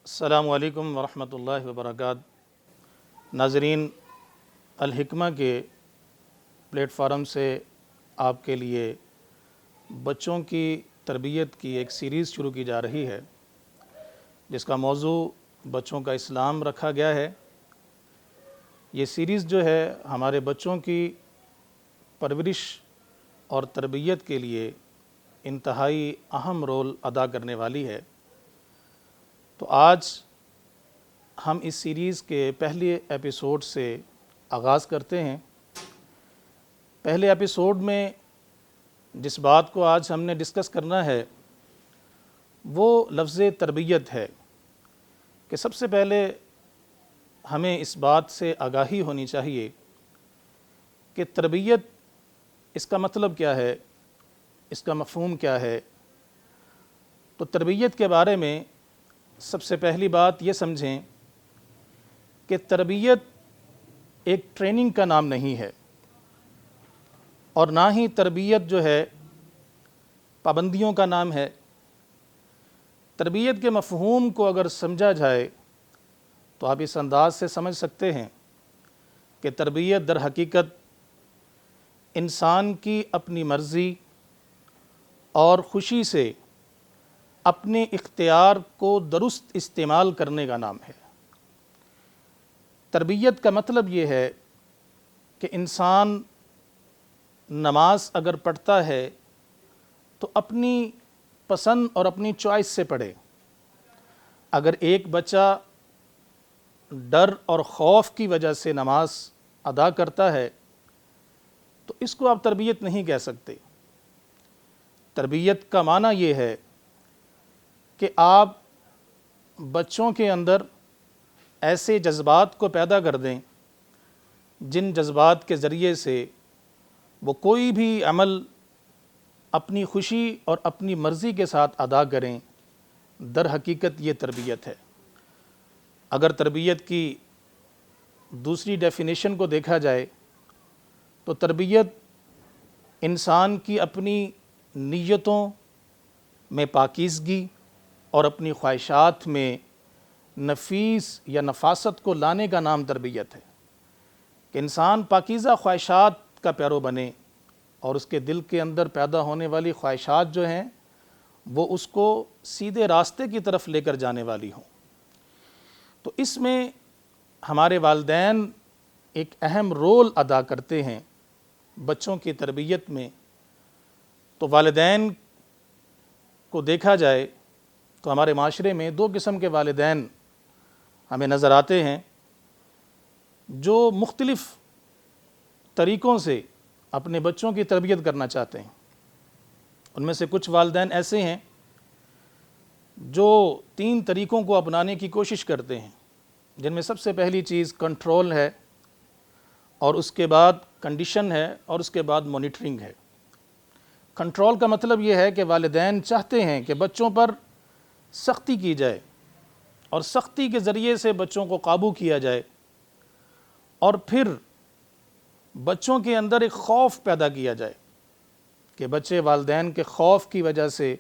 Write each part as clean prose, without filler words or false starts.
السلام علیکم ورحمۃ اللہ وبرکاتہ۔ ناظرین، الحکمہ کے پلیٹ فارم سے آپ کے لیے بچوں کی تربیت کی ایک سیریز شروع کی جا رہی ہے، جس کا موضوع بچوں کا اسلام رکھا گیا ہے۔ یہ سیریز جو ہے ہمارے بچوں کی پرورش اور تربیت کے لیے انتہائی اہم رول ادا کرنے والی ہے۔ تو آج ہم اس سیریز کے پہلے ایپیسوڈ سے آغاز کرتے ہیں۔ پہلے ایپیسوڈ میں جس بات کو آج ہم نے ڈسکس کرنا ہے وہ لفظ تربیت ہے کہ سب سے پہلے ہمیں اس بات سے آگاہی ہونی چاہیے کہ تربیت اس کا مطلب کیا ہے، اس کا مفہوم کیا ہے۔ تو تربیت کے بارے میں سب سے پہلی بات یہ سمجھیں کہ تربیت ایک ٹریننگ کا نام نہیں ہے، اور نہ ہی تربیت جو ہے پابندیوں کا نام ہے۔ تربیت کے مفہوم کو اگر سمجھا جائے تو آپ اس انداز سے سمجھ سکتے ہیں کہ تربیت در حقیقت انسان کی اپنی مرضی اور خوشی سے اپنے اختیار کو درست استعمال کرنے کا نام ہے۔ تربیت کا مطلب یہ ہے کہ انسان نماز اگر پڑھتا ہے تو اپنی پسند اور اپنی چوائس سے پڑھے۔ اگر ایک بچہ ڈر اور خوف کی وجہ سے نماز ادا کرتا ہے تو اس کو آپ تربیت نہیں کہہ سکتے۔ تربیت کا معنی یہ ہے کہ آپ بچوں کے اندر ایسے جذبات کو پیدا کر دیں جن جذبات کے ذریعے سے وہ کوئی بھی عمل اپنی خوشی اور اپنی مرضی کے ساتھ ادا کریں۔ در حقیقت یہ تربیت ہے۔ اگر تربیت کی دوسری ڈیفینیشن کو دیکھا جائے تو تربیت انسان کی اپنی نیتوں میں پاکیزگی اور اپنی خواہشات میں نفیس یا نفاست کو لانے کا نام تربیت ہے، کہ انسان پاکیزہ خواہشات کا پیرو بنے اور اس کے دل کے اندر پیدا ہونے والی خواہشات جو ہیں وہ اس کو سیدھے راستے کی طرف لے کر جانے والی ہوں۔ تو اس میں ہمارے والدین ایک اہم رول ادا کرتے ہیں بچوں کی تربیت میں۔ تو والدین کو دیکھا جائے تو ہمارے معاشرے میں دو قسم کے والدین ہمیں نظر آتے ہیں جو مختلف طریقوں سے اپنے بچوں کی تربیت کرنا چاہتے ہیں۔ ان میں سے کچھ والدین ایسے ہیں جو 3 طریقوں کو اپنانے کی کوشش کرتے ہیں، جن میں سب سے پہلی چیز کنٹرول ہے، اور اس کے بعد کنڈیشن ہے، اور اس کے بعد مانیٹرنگ ہے۔ کنٹرول کا مطلب یہ ہے کہ والدین چاہتے ہیں کہ بچوں پر سختی کی جائے اور سختی کے ذریعے سے بچوں کو قابو کیا جائے، اور پھر بچوں کے اندر ایک خوف پیدا کیا جائے کہ بچے والدین کے خوف کی وجہ سے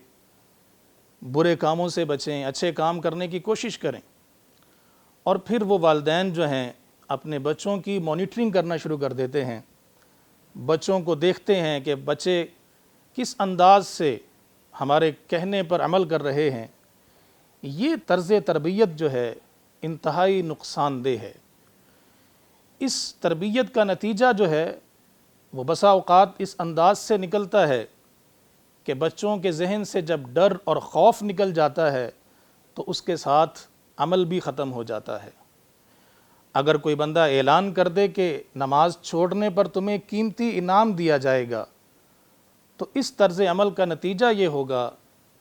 برے کاموں سے بچیں، اچھے کام کرنے کی کوشش کریں۔ اور پھر وہ والدین جو ہیں اپنے بچوں کی مانیٹرنگ کرنا شروع کر دیتے ہیں، بچوں کو دیکھتے ہیں کہ بچے کس انداز سے ہمارے کہنے پر عمل کر رہے ہیں۔ یہ طرز تربیت جو ہے انتہائی نقصان دہ ہے۔ اس تربیت کا نتیجہ جو ہے وہ بسا اوقات اس انداز سے نکلتا ہے کہ بچوں کے ذہن سے جب ڈر اور خوف نکل جاتا ہے تو اس کے ساتھ عمل بھی ختم ہو جاتا ہے۔ اگر کوئی بندہ اعلان کر دے کہ نماز چھوڑنے پر تمہیں قیمتی انعام دیا جائے گا، تو اس طرز عمل کا نتیجہ یہ ہوگا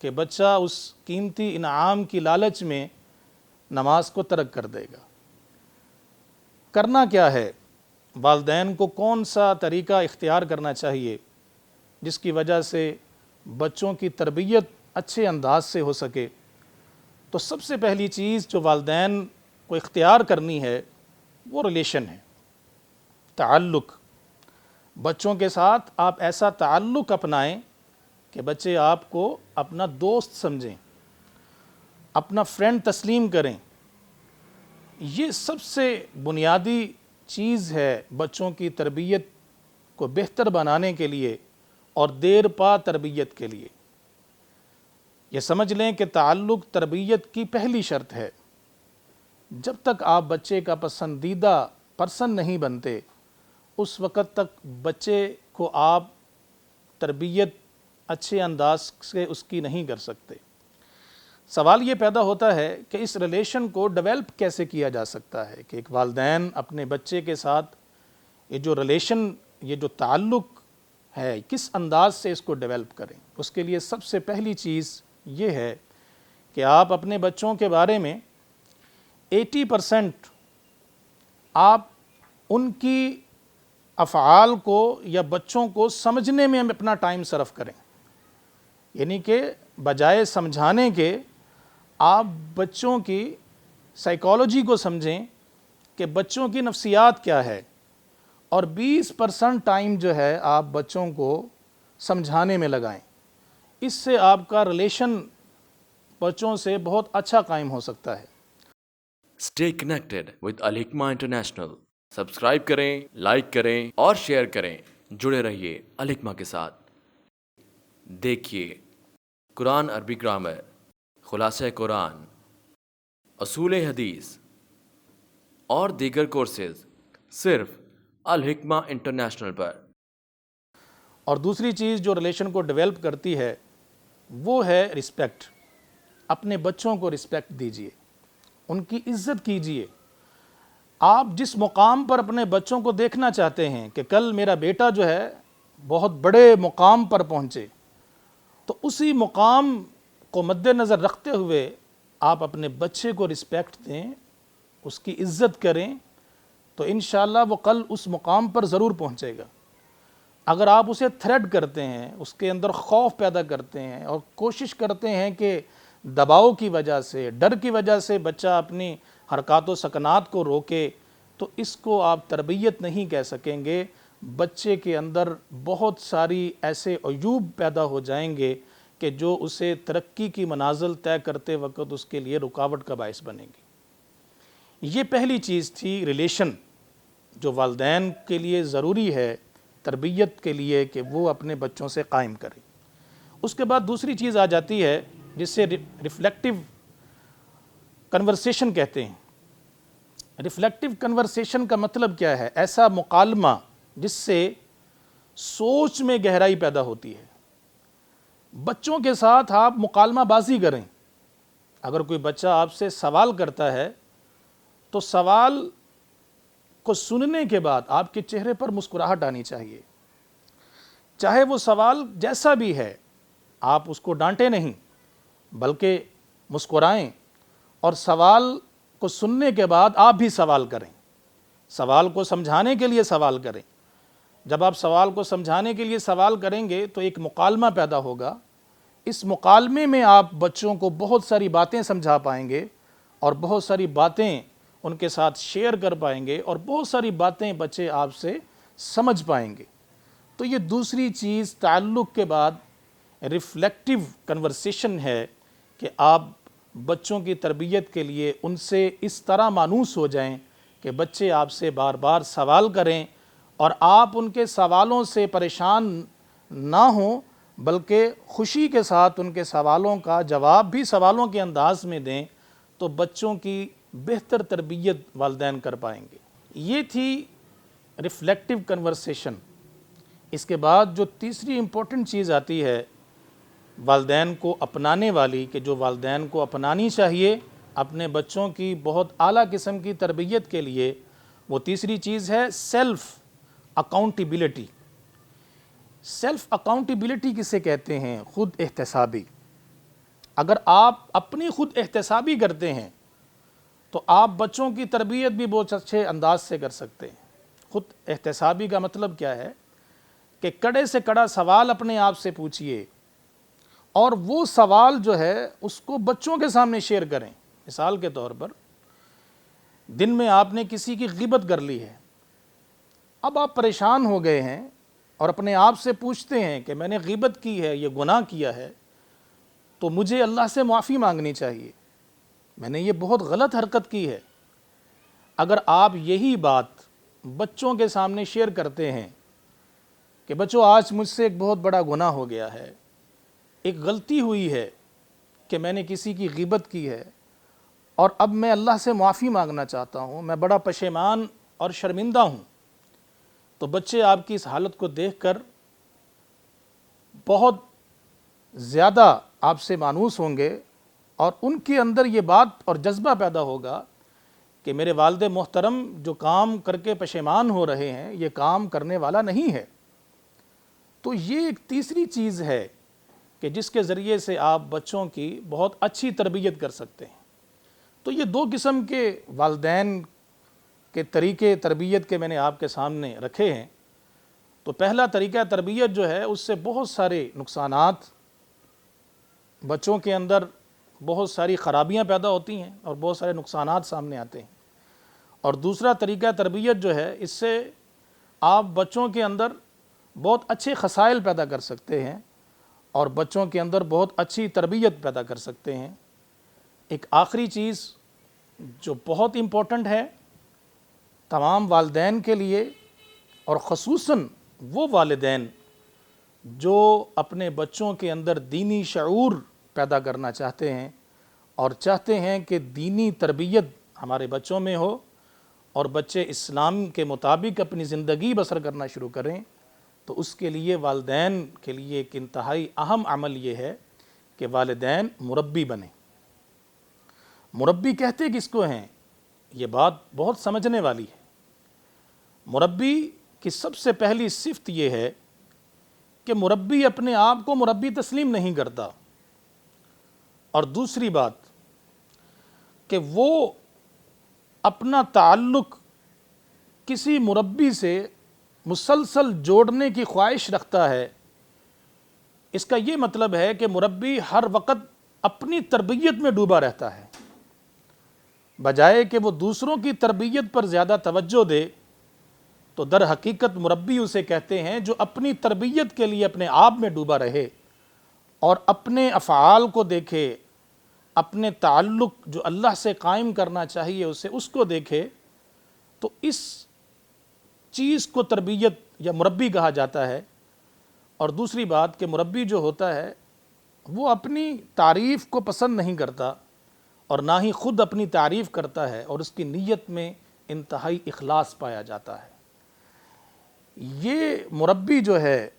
کہ بچہ اس قیمتی انعام کی لالچ میں نماز کو ترک کر دے گا۔ کرنا کیا ہے؟ والدین کو کون سا طریقہ اختیار کرنا چاہیے جس کی وجہ سے بچوں کی تربیت اچھے انداز سے ہو سکے؟ تو سب سے پہلی چیز جو والدین کو اختیار کرنی ہے وہ ریلیشن ہے، تعلق۔ بچوں کے ساتھ آپ ایسا تعلق اپنائیں کہ بچے آپ کو اپنا دوست سمجھیں، اپنا فرینڈ تسلیم کریں، یہ سب سے بنیادی چیز ہے بچوں کی تربیت کو بہتر بنانے کے لیے اور دیر پا تربیت کے لیے۔ یہ سمجھ لیں کہ تعلق تربیت کی پہلی شرط ہے۔ جب تک آپ بچے کا پسندیدہ پرسن نہیں بنتے، اس وقت تک بچے کو آپ تربیت اچھے انداز سے اس کی نہیں کر سکتے۔ سوال یہ پیدا ہوتا ہے کہ اس ریلیشن کو ڈیولپ کیسے کیا جا سکتا ہے، کہ ایک والدین اپنے بچے کے ساتھ یہ جو ریلیشن، یہ جو تعلق ہے، کس انداز سے اس کو ڈیولپ کریں۔ اس کے لیے سب سے پہلی چیز یہ ہے کہ آپ اپنے بچوں کے بارے میں 80% آپ ان کی افعال کو یا بچوں کو سمجھنے میں اپنا ٹائم صرف کریں، یعنی کہ بجائے سمجھانے کے آپ بچوں کی سائیکالوجی کو سمجھیں کہ بچوں کی نفسیات کیا ہے، اور 20% ٹائم جو ہے آپ بچوں کو سمجھانے میں لگائیں۔ اس سے آپ کا ریلیشن بچوں سے بہت اچھا قائم ہو سکتا ہے۔ Stay connected with Al Hikmah International. Subscribe کریں، لائک کریں اور شیئر کریں۔ جڑے رہیے ال حکمہ کے ساتھ۔ دیکھیے قرآن عربی گرامر، خلاصہ قرآن، اصول حدیث اور دیگر کورسز صرف الحکمہ انٹرنیشنل پر۔ اور دوسری چیز جو ریلیشن کو ڈیولپ کرتی ہے وہ ہے رسپیکٹ۔ اپنے بچوں کو رسپیکٹ دیجیے، ان کی عزت کیجیے۔ آپ جس مقام پر اپنے بچوں کو دیکھنا چاہتے ہیں کہ کل میرا بیٹا جو ہے بہت بڑے مقام پر پہنچے، تو اسی مقام کو مد نظر رکھتے ہوئے آپ اپنے بچے کو رسپیکٹ دیں، اس کی عزت کریں، تو انشاءاللہ وہ کل اس مقام پر ضرور پہنچے گا۔ اگر آپ اسے تھریٹ کرتے ہیں، اس کے اندر خوف پیدا کرتے ہیں اور کوشش کرتے ہیں کہ دباؤ کی وجہ سے، ڈر کی وجہ سے بچہ اپنی حرکات و سکنات کو روکے، تو اس کو آپ تربیت نہیں کہہ سکیں گے۔ بچے کے اندر بہت ساری ایسے عیوب پیدا ہو جائیں گے کہ جو اسے ترقی کی منازل طے کرتے وقت اس کے لیے رکاوٹ کا باعث بنے گی۔ یہ پہلی چیز تھی ریلیشن جو والدین کے لیے ضروری ہے تربیت کے لیے کہ وہ اپنے بچوں سے قائم کریں۔ اس کے بعد دوسری چیز آ جاتی ہے جس سے ریفلیکٹیو کنورسیشن کہتے ہیں۔ ریفلیکٹیو کنورسیشن کا مطلب کیا ہے؟ ایسا مکالمہ جس سے سوچ میں گہرائی پیدا ہوتی ہے۔ بچوں کے ساتھ آپ مکالمہ بازی کریں۔ اگر کوئی بچہ آپ سے سوال کرتا ہے تو سوال کو سننے کے بعد آپ کے چہرے پر مسکراہٹ آنی چاہیے، چاہے وہ سوال جیسا بھی ہے۔ آپ اس کو ڈانٹیں نہیں بلکہ مسکرائیں، اور سوال کو سننے کے بعد آپ بھی سوال کریں۔ سوال کو سمجھانے کے لیے سوال کریں۔ جب آپ سوال کو سمجھانے کے لیے سوال کریں گے تو ایک مکالمہ پیدا ہوگا۔ اس مکالمے میں آپ بچوں کو بہت ساری باتیں سمجھا پائیں گے اور بہت ساری باتیں ان کے ساتھ شیئر کر پائیں گے، اور بہت ساری باتیں بچے آپ سے سمجھ پائیں گے۔ تو یہ دوسری چیز تعلق کے بعد ریفلیکٹیو کنورسیشن ہے کہ آپ بچوں کی تربیت کے لیے ان سے اس طرح مانوس ہو جائیں کہ بچے آپ سے بار بار سوال کریں، اور آپ ان کے سوالوں سے پریشان نہ ہوں بلکہ خوشی کے ساتھ ان کے سوالوں کا جواب بھی سوالوں کے انداز میں دیں، تو بچوں کی بہتر تربیت والدین کر پائیں گے۔ یہ تھی ریفلیکٹیو کنورسیشن۔ اس کے بعد جو تیسری امپورٹنٹ چیز آتی ہے والدین کو اپنانے والی، کہ جو والدین کو اپنانی چاہیے اپنے بچوں کی بہت اعلیٰ قسم کی تربیت کے لیے، وہ تیسری چیز ہے سیلف اکاؤنٹیبلٹی۔ سیلف اکاؤنٹیبلٹی کسے کہتے ہیں؟ خود احتسابی۔ اگر آپ اپنی خود احتسابی کرتے ہیں تو آپ بچوں کی تربیت بھی بہت اچھے انداز سے کر سکتے ہیں۔ خود احتسابی کا مطلب کیا ہے؟ کہ کڑے سے کڑا سوال اپنے آپ سے پوچھئے، اور وہ سوال جو ہے اس کو بچوں کے سامنے شیئر کریں۔ مثال کے طور پر دن میں آپ نے کسی کی غیبت کر لی ہے، اب آپ پریشان ہو گئے ہیں اور اپنے آپ سے پوچھتے ہیں کہ میں نے غیبت کی ہے، یہ گناہ کیا ہے، تو مجھے اللہ سے معافی مانگنی چاہیے۔ میں نے یہ بہت غلط حرکت کی ہے۔ اگر آپ یہی بات بچوں کے سامنے شیئر کرتے ہیں کہ بچوں آج مجھ سے ایک بہت بڑا گناہ ہو گیا ہے، ایک غلطی ہوئی ہے کہ میں نے کسی کی غیبت کی ہے اور اب میں اللہ سے معافی مانگنا چاہتا ہوں، میں بڑا پشیمان اور شرمندہ ہوں، تو بچے آپ کی اس حالت کو دیکھ کر بہت زیادہ آپ سے مانوس ہوں گے اور ان کے اندر یہ بات اور جذبہ پیدا ہوگا کہ میرے والد محترم جو کام کر کے پشیمان ہو رہے ہیں یہ کام کرنے والا نہیں ہے۔ تو یہ ایک تیسری چیز ہے کہ جس کے ذریعے سے آپ بچوں کی بہت اچھی تربیت کر سکتے ہیں۔ تو یہ دو قسم کے والدین کے طریقے تربیت کے میں نے آپ کے سامنے رکھے ہیں۔ تو پہلا طریقہ تربیت جو ہے اس سے بہت سارے نقصانات، بچوں کے اندر بہت ساری خرابیاں پیدا ہوتی ہیں اور بہت سارے نقصانات سامنے آتے ہیں۔ اور دوسرا طریقہ تربیت جو ہے اس سے آپ بچوں کے اندر بہت اچھے خصائل پیدا کر سکتے ہیں اور بچوں کے اندر بہت اچھی تربیت پیدا کر سکتے ہیں۔ ایک آخری چیز جو بہت امپورٹنٹ ہے تمام والدین کے لیے، اور خصوصاً وہ والدین جو اپنے بچوں کے اندر دینی شعور پیدا کرنا چاہتے ہیں اور چاہتے ہیں کہ دینی تربیت ہمارے بچوں میں ہو اور بچے اسلام کے مطابق اپنی زندگی بسر کرنا شروع کریں، تو اس کے لیے والدین کے لیے ایک انتہائی اہم عمل یہ ہے کہ والدین مربی بنیں۔ مربی کہتے کس کو ہیں؟ یہ بات بہت سمجھنے والی ہے۔ مربی کی سب سے پہلی صفت یہ ہے کہ مربی اپنے آپ کو مربی تسلیم نہیں کرتا، اور دوسری بات کہ وہ اپنا تعلق کسی مربی سے مسلسل جوڑنے کی خواہش رکھتا ہے۔ اس کا یہ مطلب ہے کہ مربی ہر وقت اپنی تربیت میں ڈوبا رہتا ہے، بجائے کہ وہ دوسروں کی تربیت پر زیادہ توجہ دے۔ تو در حقیقت مربی اسے کہتے ہیں جو اپنی تربیت کے لیے اپنے آپ میں ڈوبا رہے اور اپنے افعال کو دیکھے، اپنے تعلق جو اللہ سے قائم کرنا چاہیے اس کو دیکھے۔ تو اس چیز کو تربیت یا مربی کہا جاتا ہے۔ اور دوسری بات کہ مربی جو ہوتا ہے وہ اپنی تعریف کو پسند نہیں کرتا اور نہ ہی خود اپنی تعریف کرتا ہے، اور اس کی نیت میں انتہائی اخلاص پایا جاتا ہے۔ یہ مربی جو ہے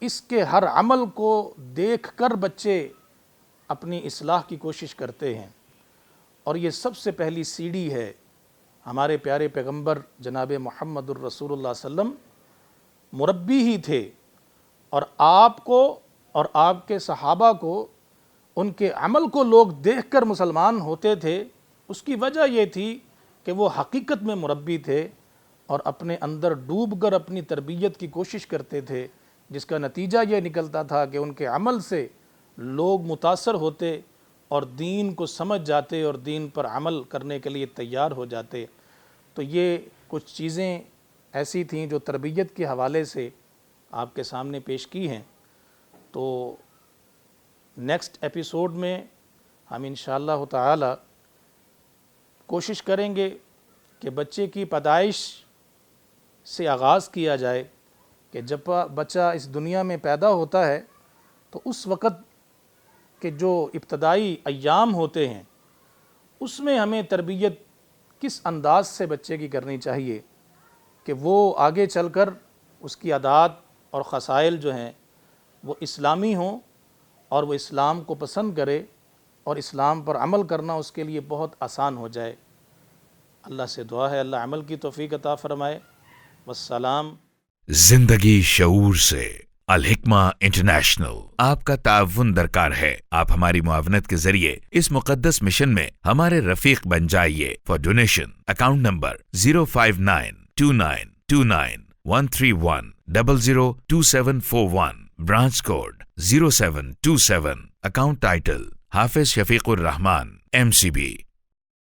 اس کے ہر عمل کو دیکھ کر بچے اپنی اصلاح کی کوشش کرتے ہیں، اور یہ سب سے پہلی سیڑھی ہے۔ ہمارے پیارے پیغمبر جناب محمد الرسول اللہ صلی اللہ علیہ وسلم مربی ہی تھے، اور آپ کو اور آپ کے صحابہ کو ان کے عمل کو لوگ دیکھ کر مسلمان ہوتے تھے۔ اس کی وجہ یہ تھی کہ وہ حقیقت میں مربی تھے اور اپنے اندر ڈوب کر اپنی تربیت کی کوشش کرتے تھے، جس کا نتیجہ یہ نکلتا تھا کہ ان کے عمل سے لوگ متاثر ہوتے اور دین کو سمجھ جاتے اور دین پر عمل کرنے کے لیے تیار ہو جاتے۔ تو یہ کچھ چیزیں ایسی تھیں جو تربیت کے حوالے سے آپ کے سامنے پیش کی ہیں۔ تو نیکسٹ ایپیسوڈ میں ہم انشاءاللہ تعالی کوشش کریں گے کہ بچے کی پیدائش سے آغاز کیا جائے، کہ جب بچہ اس دنیا میں پیدا ہوتا ہے تو اس وقت کے جو ابتدائی ایام ہوتے ہیں اس میں ہمیں تربیت کس انداز سے بچے کی کرنی چاہیے کہ وہ آگے چل کر اس کی عادات اور خصائل جو ہیں وہ اسلامی ہوں اور وہ اسلام کو پسند کرے اور اسلام پر عمل کرنا اس کے لیے بہت آسان ہو جائے۔ اللہ سے دعا ہے اللہ عمل کی توفیق عطا فرمائے۔ والسلام۔ زندگی شعور سے الحکمہ انٹرنیشنل آپ کا تعاون درکار ہے۔ آپ ہماری معاونت کے ذریعے اس مقدس مشن میں ہمارے رفیق بن جائیے۔ For donation account number 059292131002741، branch code 0727، account title Hafiz Shafiq Rahman MCB،